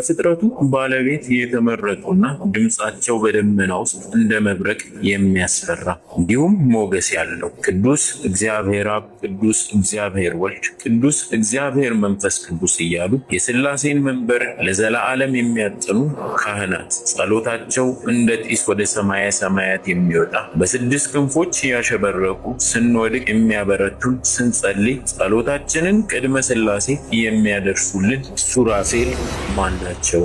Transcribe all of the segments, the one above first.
የፍጥረቱ ባለቤት የተመረጡና ድምጻቸው በደመና ውስጥ እንደ መብረቅ የሚያስፈራ እንዲሁም ሞገስ ያለው ቅዱስ እግዚአብሔር አብ፣ ቅዱስ እግዚአብሔር ወልድ፣ ቅዱስ እግዚአብሔር መንፈስ ቅዱስ እያሉ የሥላሴን መንበር ለዘላለም የሚያጥኑ ካህናት ጸሎታቸው እንደ ጢስ ወደ ሰማየ ሰማያት የሚወጣ በስድስት ክንፎች ያሸበረቁ ስንወድቅ የሚያበረቱን ስንጸልይ ጸሎታችንን ቅድመ ሥላሴ የሚያደርሱልን ሱራፌል ማን ናቸው?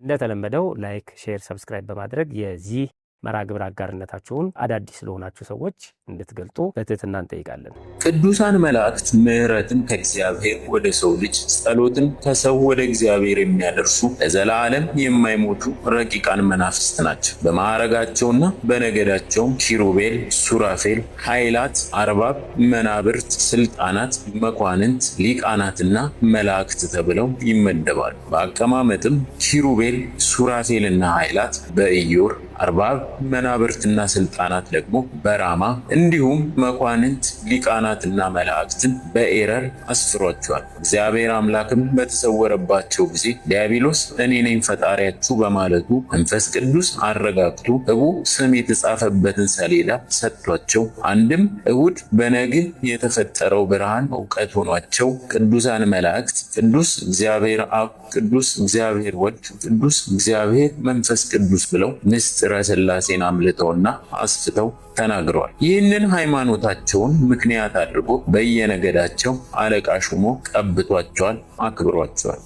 እንደተለመደው ላይክ፣ ሼር፣ ሰብስክራይብ በማድረግ የዚህ መርሃ ግብር አጋርነታችሁን አዳዲስ ስለሆናችሁ ሰዎች እንድትገልጡ በትህትና እንጠይቃለን። ቅዱሳን መላእክት ምሕረትን ከእግዚአብሔር ወደ ሰው ልጅ ጸሎትን ከሰው ወደ እግዚአብሔር የሚያደርሱ ለዘላለም የማይሞቱ ረቂቃን መናፍስት ናቸው። በማዕረጋቸውና በነገዳቸውም ኪሩቤል፣ ሱራፌል፣ ኃይላት፣ አርባብ፣ መናብርት፣ ስልጣናት፣ መኳንንት፣ ሊቃናትና መላእክት ተብለው ይመደባሉ። በአቀማመጥም ኪሩቤል፣ ሱራፌልና ኃይላት በኢዮር፣ አርባብ፣ መናብርትና ስልጣናት ደግሞ በራማ እንዲሁም መኳንንት ሊቃናትና መላእክትን በኤረር አስፍሯቸዋል። እግዚአብሔር አምላክም በተሰወረባቸው ጊዜ ዲያብሎስ እኔ ነኝ ፈጣሪያችሁ በማለቱ መንፈስ ቅዱስ አረጋግቶ ሕቡዕ ስም የተጻፈበትን ሰሌዳ ሰጥቷቸው አንድም እሁድ በነግህ የተፈጠረው ብርሃን እውቀት ሆኗቸው ቅዱሳን መላእክት ቅዱስ እግዚአብሔር አብ፣ ቅዱስ እግዚአብሔር ወልድ፣ ቅዱስ እግዚአብሔር መንፈስ ቅዱስ ብለው ምስጢረ ሥላሴን አምልተውና አስፍተው ተናግረዋል። ይህንን ሃይማኖታቸውን ምክንያት አድርጎ በየነገዳቸው አለቃ ሹሞ ቀብቷቸዋል፣ አክብሯቸዋል።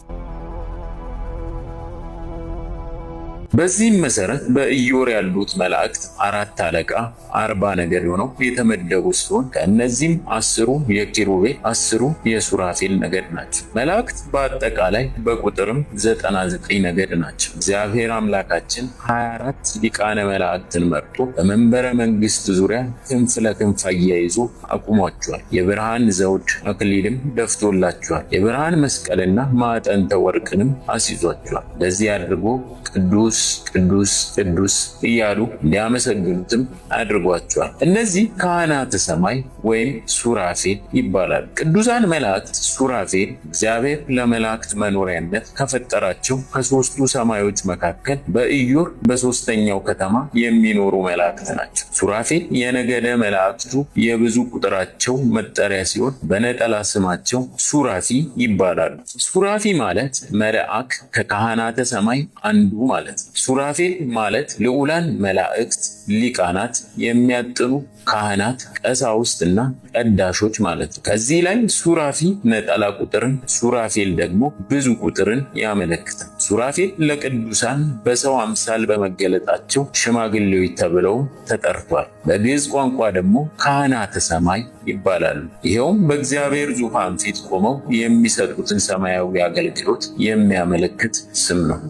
በዚህም መሰረት በኢዮር ያሉት መላእክት 4 አለቃ 40 ነገድ ሆነው የተመደቡ ሲሆን ከእነዚህም 10ሩ የኪሩቤል 10ሩ የሱራፌል ነገድ ናቸው። መላእክት በአጠቃላይ በቁጥርም 99 ነገድ ናቸው። እግዚአብሔር አምላካችን 24 ሊቃነ መላእክትን መርጦ በመንበረ መንግስት ዙሪያ ክንፍ ለክንፍ አያይዞ አቁሟቸዋል። የብርሃን ዘውድ አክሊልም ደፍቶላቸዋል። የብርሃን መስቀልና ማዕጠንተ ወርቅንም አስይዟቸዋል። ለዚህ አድርጎ ቅዱስ ቅዱስ ቅዱስ እያሉ እንዲያመሰግኑትም አድርጓቸዋል። እነዚህ ካህናተ ሰማይ ወይም ሱራፌል ይባላሉ። ቅዱሳን መላእክት ሱራፌል እግዚአብሔር ለመላእክት መኖሪያነት ከፈጠራቸው ከሦስቱ ሰማዮች መካከል በኢዮር በሦስተኛው ከተማ የሚኖሩ መላእክት ናቸው። ሱራፌል የነገደ መላእክቱ የብዙ ቁጥራቸው መጠሪያ ሲሆን በነጠላ ስማቸው ሱራፊ ይባላሉ። ሱራፊ ማለት መልአክ ከካህናተ ሰማይ አንዱ ማለት ነው። ሱራፌል ማለት ልዑላን መላእክት ሊቃናት የሚያጥኑ ካህናት ቀሳውስትና ቀዳሾች ማለት ነው። ከዚህ ላይ ሱራፊ ነጠላ ቁጥርን፣ ሱራፌል ደግሞ ብዙ ቁጥርን ያመለክታል። ሱራፌል ለቅዱሳን በሰው አምሳል በመገለጣቸው ሽማግሌዎች ተብለው ተጠርቷል። በግዕዝ ቋንቋ ደግሞ ካህናተ ሰማይ ይባላሉ። ይኸውም በእግዚአብሔር ዙፋን ፊት ቆመው የሚሰጡትን ሰማያዊ አገልግሎት የሚያመለክት ስም ነው።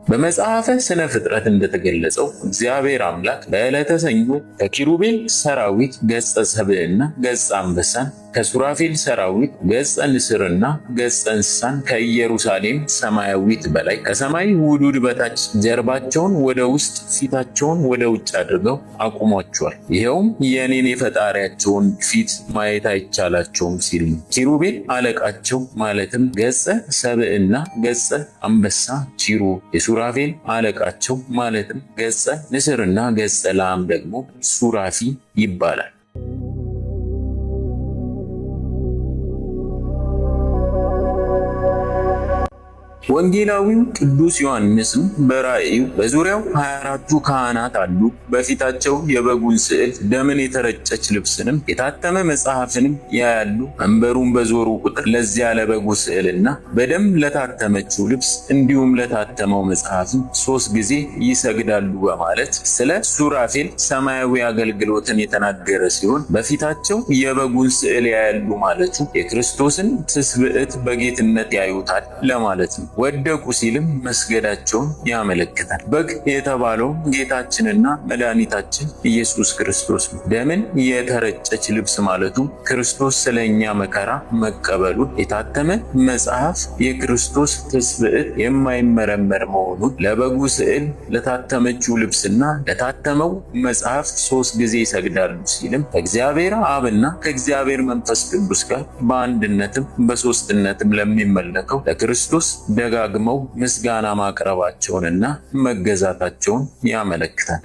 በመጽሐፈ ስነ ፍጥረት እንደተገለጸው እግዚአብሔር አምላክ በዕለተ ሰኞ ከኪሩቤል ሰራዊት ገጸ ሰብዕና ገጸ አንበሳን ከሱራፌል ሰራዊት ገጸ ንስርና ገጸ እንስሳን ከኢየሩሳሌም ሰማያዊት በላይ ከሰማይ ውዱድ በታች ጀርባቸውን ወደ ውስጥ ፊታቸውን ወደ ውጭ አድርገው አቁሟቸዋል። ይኸውም የኔን የፈጣሪያቸውን ፊት ማየት አይቻላቸውም ሲል ነው። ኪሩቤል አለቃቸው ማለትም ገጸ ሰብዕና ገጸ አንበሳ ቺሩ፣ የሱራፌል አለቃቸው ማለትም ገጸ ንስርና ገጸ ላም ደግሞ ሱራፊ ይባላል። ወንጌላዊው ቅዱስ ዮሐንስም በራእዩ በዙሪያው 24ቱ ካህናት አሉ፣ በፊታቸው የበጉን ስዕል ደምን የተረጨች ልብስንም የታተመ መጽሐፍንም ያያሉ። መንበሩን በዞሩ ቁጥር ለዚያ ለበጉ ስዕልና በደም ለታተመችው ልብስ እንዲሁም ለታተመው መጽሐፍም 3 ጊዜ ይሰግዳሉ በማለት ስለ ሱራፌል ሰማያዊ አገልግሎትን የተናገረ ሲሆን በፊታቸው የበጉን ስዕል ያያሉ ማለቱ የክርስቶስን ትስብዕት በጌትነት ያዩታል ለማለት ነው። ወደቁ ሲልም መስገዳቸውን ያመለክታል። በግ የተባለው ጌታችንና መድኃኒታችን ኢየሱስ ክርስቶስ ነው። ደምን የተረጨች ልብስ ማለቱ ክርስቶስ ስለኛ መከራ መቀበሉን የታተመ መጽሐፍ የክርስቶስ ትስብዕት የማይመረመር መሆኑን ለበጉ ስዕል፣ ለታተመችው ልብስና ለታተመው መጽሐፍ 3 ጊዜ ይሰግዳሉ ሲልም ከእግዚአብሔር አብና ከእግዚአብሔር መንፈስ ቅዱስ ጋር በአንድነትም በሶስትነትም ለሚመለከው ለክርስቶስ ደጋግመው ምስጋና ማቅረባቸውንና መገዛታቸውን ያመለክታል።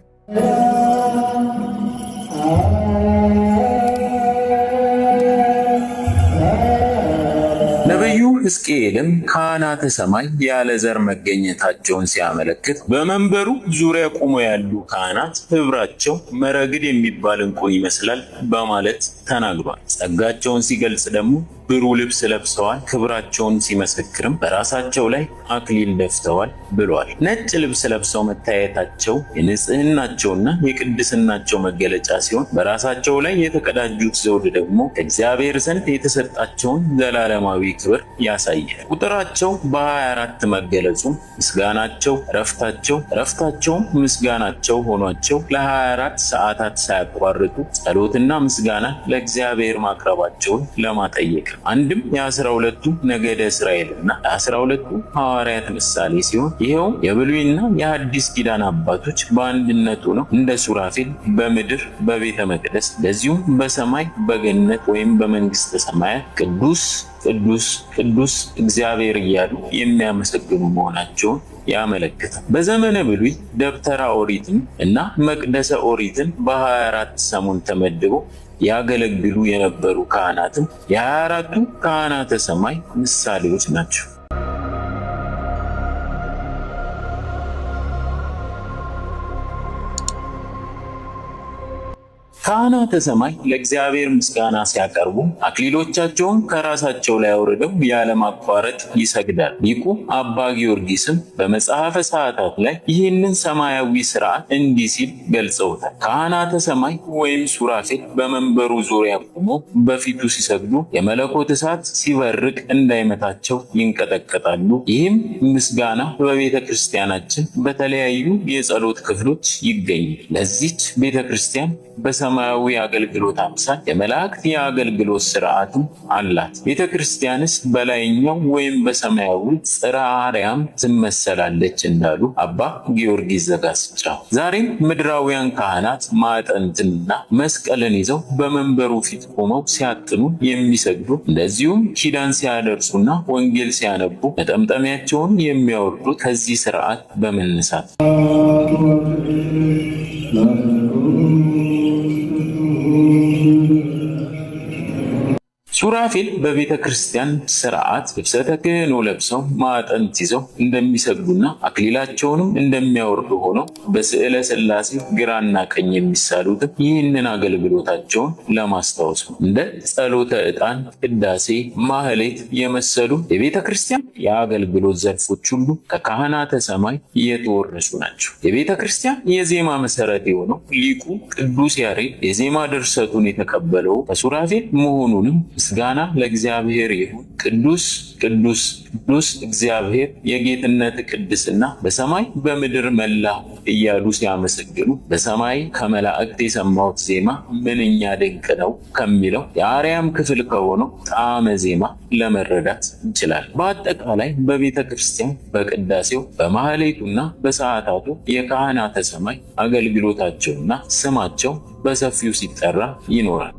ነቢዩ ሕዝቅኤልም ካህናተ ሰማይ ያለ ዘር መገኘታቸውን ሲያመለክት በመንበሩ ዙሪያ ቆመው ያሉ ካህናት ሕብራቸው መረግድ የሚባል ዕንቁን ይመስላል በማለት ተናግሯል። ጸጋቸውን ሲገልጽ ደግሞ ብሩህ ልብስ ለብሰዋል፣ ክብራቸውን ሲመሰክርም በራሳቸው ላይ አክሊል ደፍተዋል ብሏል። ነጭ ልብስ ለብሰው መታየታቸው የንጽህናቸውና የቅድስናቸው መገለጫ ሲሆን በራሳቸው ላይ የተቀዳጁት ዘውድ ደግሞ ከእግዚአብሔር ዘንድ የተሰጣቸውን ዘላለማዊ ክብር ያሳያል። ቁጥራቸው በ24 መገለጹ ምስጋናቸው ረፍታቸው ምስጋናቸው ሆኗቸው ለ24 ሰዓታት ሳያቋርጡ ጸሎትና ምስጋና ለእግዚአብሔር ማቅረባቸውን ለማጠየቅ አንድም የ12ቱ ነገደ እስራኤልና የ12ቱ ሐዋርያት ምሳሌ ሲሆን ይሄውም የብሉይና የሐዲስ ኪዳን አባቶች በአንድነቱ ነው እንደ ሱራፌል በምድር በቤተ መቅደስ እንደዚሁም በሰማይ በገነት ወይም በመንግስተ ሰማያት ቅዱስ ቅዱስ ቅዱስ እግዚአብሔር እያሉ የሚያመሰግኑ መሆናቸውን ያመለክታል። በዘመነ ብሉይ ደብተራ ኦሪትን እና መቅደሰ ኦሪትን በ24 ሰሙን ተመድበው ያገለግሉ የነበሩ ካህናትም የ24ቱ ካህናተ ሰማይ ምሳሌዎች ናቸው። ካህናተ ሰማይ ለእግዚአብሔር ምስጋና ሲያቀርቡ አክሊሎቻቸውን ከራሳቸው ላይ አውርደው ያለማቋረጥ ይሰግዳል። ሊቁ አባ ጊዮርጊስም በመጽሐፈ ሰዓታት ላይ ይህንን ሰማያዊ ሥርዓት እንዲህ ሲል ገልጸውታል። ካህናተ ሰማይ ወይም ሱራፌል በመንበሩ ዙሪያ ቆመው በፊቱ ሲሰግዱ የመለኮት እሳት ሲበርቅ እንዳይመታቸው ይንቀጠቀጣሉ። ይህም ምስጋና በቤተ ክርስቲያናችን በተለያዩ የጸሎት ክፍሎች ይገኛል። ለዚች ቤተ ክርስቲያን በሰማያዊ አገልግሎት አምሳል የመላእክት የአገልግሎት ሥርዓትም አላት። ቤተ ክርስቲያንስ በላይኛው ወይም በሰማያዊ ጽርሐ አርያም ትመሰላለች እንዳሉ አባ ጊዮርጊስ ዘጋስጫው። ዛሬም ምድራውያን ካህናት ማዕጠንትንና መስቀልን ይዘው በመንበሩ ፊት ቆመው ሲያጥኑ የሚሰግዱ እንደዚሁም ኪዳን ሲያደርሱና ወንጌል ሲያነቡ መጠምጠሚያቸውን የሚያወርዱት ከዚህ ሥርዓት በመነሳት ሱራፌል በቤተ ክርስቲያን ሥርዓት ልብሰ ተክህኖ ለብሰው ማዕጠንት ይዘው እንደሚሰግዱና አክሊላቸውንም እንደሚያወርዱ ሆነው በስዕለ ሥላሴ ግራና ቀኝ የሚሳሉትም ይህንን አገልግሎታቸውን ለማስታወስ ነው። እንደ ጸሎተ ዕጣን፣ ቅዳሴ፣ ማህሌት የመሰሉ የቤተ ክርስቲያን የአገልግሎት ዘርፎች ሁሉ ከካህናተ ሰማይ የተወረሱ ናቸው። የቤተ ክርስቲያን የዜማ መሰረት የሆነው ሊቁ ቅዱስ ያሬድ የዜማ ድርሰቱን የተቀበለው ከሱራፌል መሆኑንም ምስጋና ለእግዚአብሔር ይሁን፣ ቅዱስ ቅዱስ ቅዱስ እግዚአብሔር የጌትነት ቅድስና በሰማይ በምድር መላ እያሉ ሲያመሰግኑ በሰማይ ከመላእክት የሰማሁት ዜማ ምንኛ ድንቅ ነው ከሚለው የአርያም ክፍል ከሆነው ጣዕመ ዜማ ለመረዳት እንችላለን። በአጠቃላይ በቤተ ክርስቲያን በቅዳሴው በማህሌቱና በሰዓታቱ የካህናተ ሰማይ አገልግሎታቸውና ስማቸው በሰፊው ሲጠራ ይኖራል።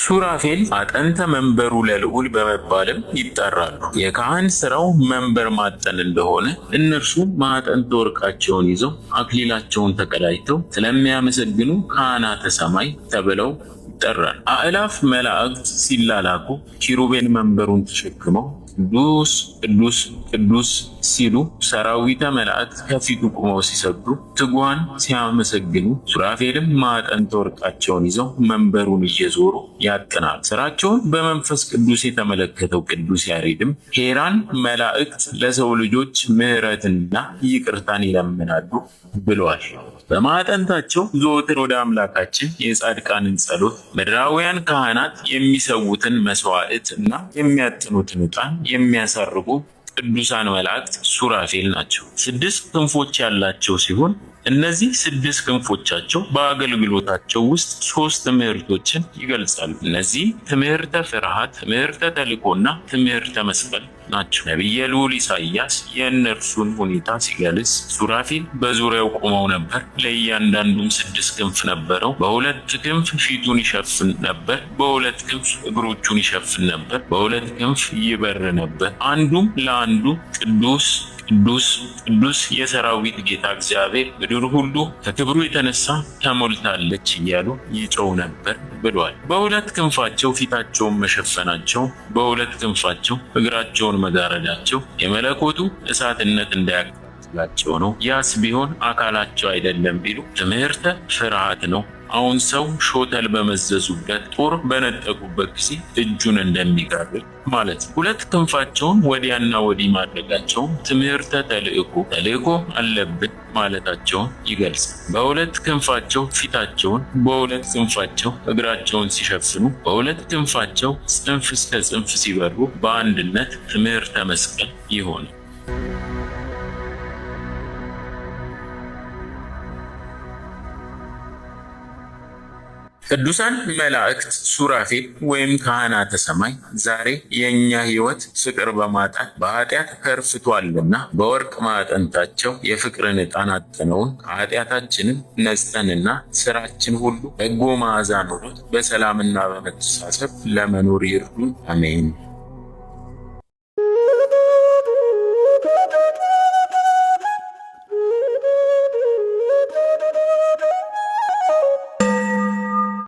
ሱራፌል አጠንተ መንበሩ ለልዑል በመባልም ይጠራሉ። የካህን ስራው መንበር ማጠን እንደሆነ እነርሱ ማዕጠንተ ወርቃቸውን ይዘው አክሊላቸውን ተቀዳጅተው ስለሚያመሰግኑ ካህናተ ሰማይ ተብለው ይጠራል። አእላፍ መላእክት ሲላላኩ ኪሩቤል መንበሩን ተሸክመው ቅዱስ ቅዱስ ቅዱስ ሲሉ ሰራዊተ መላእክት ከፊቱ ቆመው ሲሰግዱ፣ ትጉሃን ሲያመሰግኑ፣ ሱራፌልም ማዕጠንተ ወርቃቸውን ይዘው መንበሩን እየዞሩ ያጥናሉ። ስራቸውን በመንፈስ ቅዱስ የተመለከተው ቅዱስ ያሬድም ሄራን መላእክት ለሰው ልጆች ምሕረትና ይቅርታን ይለምናሉ ብለዋል። በማዕጠንታቸው ዘወትር ወደ አምላካችን የጻድቃንን ጸሎት፣ ምድራውያን ካህናት የሚሰዉትን መስዋዕት እና የሚያጥኑትን ዕጣን የሚያሳርጉ ቅዱሳን መላእክት ሱራፌል ናቸው። 6 ክንፎች ያላቸው ሲሆን እነዚህ 6 ክንፎቻቸው በአገልግሎታቸው ውስጥ 3 ትምህርቶችን ይገልጻሉ። እነዚህ ትምህርተ ፍርሃት፣ ትምህርተ ተልእኮና ትምህርተ መስቀል ናቸው። ነቢየ ልዑል ኢሳይያስ የእነርሱን ሁኔታ ሲገልጽ ሱራፌል በዙሪያው ቆመው ነበር። ለእያንዳንዱም 6 ክንፍ ነበረው። በ2 ክንፍ ፊቱን ይሸፍን ነበር፣ በ2 ክንፍ እግሮቹን ይሸፍን ነበር፣ በ2 ክንፍ ይበር ነበር። አንዱም ለአንዱ ቅዱስ ቅዱስ ቅዱስ የሰራዊት ጌታ እግዚአብሔር ምድር ሁሉ ከክብሩ የተነሳ ተሞልታለች እያሉ ይጮው ነበር ብሏል። በ2 ክንፋቸው ፊታቸውን መሸፈናቸው፣ በ2 ክንፋቸው እግራቸውን መጋረዳቸው የመለኮቱ እሳትነት እንዳያቃጥላቸው ነው። ያስ ቢሆን አካላቸው አይደለም ቢሉ ትምህርተ ፍርሃት ነው። አሁን ሰው ሾተል በመዘዙበት ጦር በነጠቁበት ጊዜ እጁን እንደሚጋርድ ማለት ነው። 2 ክንፋቸውን ወዲያና ወዲህ ማድረጋቸው ትምህርተ ተልእኮ አለብን ማለታቸውን ይገልጻል። በ2 ክንፋቸው ፊታቸውን፣ በ2 ክንፋቸው እግራቸውን ሲሸፍኑ፣ በ2 ክንፋቸው ጽንፍ እስከ ጽንፍ ሲበሩ በአንድነት ትምህርተ መስቀል ይሆናል። ቅዱሳን መላእክት ሱራፌል ወይም ካህናተ ሰማይ ዛሬ የኛ ሕይወት ፍቅር በማጣት በኃጢአት ከርፍቷልና በወርቅ ማዕጠንታቸው የፍቅርን ዕጣን አጥነውን ኃጢአታችንን ነጽተንና ስራችን ሁሉ በጎ መዓዛ ኖሮት በሰላምና በመተሳሰብ ለመኖር ይርዱን። አሜን።